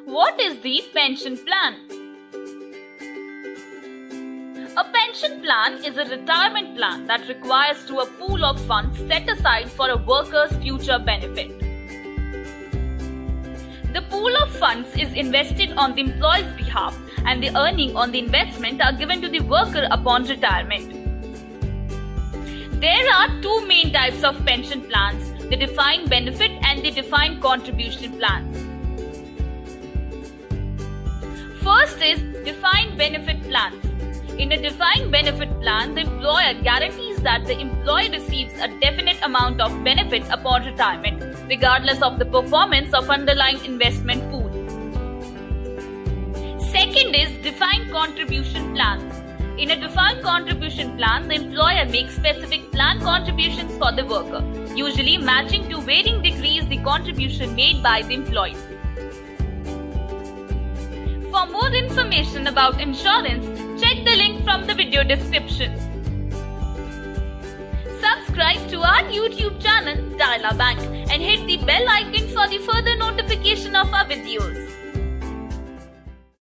What is the pension plan? A pension plan is a retirement plan that requires to a pool of funds set aside for a worker's future benefit. The pool of funds is invested on the employee's behalf and the earning on the investment are given to the worker upon retirement. There are two main types of pension plans, the defined benefit and the defined contribution plans. First is defined benefit plans. In a defined benefit plan, the employer guarantees that the employee receives a definite amount of benefit upon retirement, regardless of the performance of underlying investment pool. Second is defined contribution plans. In a defined contribution plan, the employer makes specific plan contributions for the worker, usually matching to varying degrees the contribution made by the employees. For more information about insurance, check the link from the video description. Subscribe to our YouTube channel, Dial Bank, and hit the bell icon for the further notification of our videos.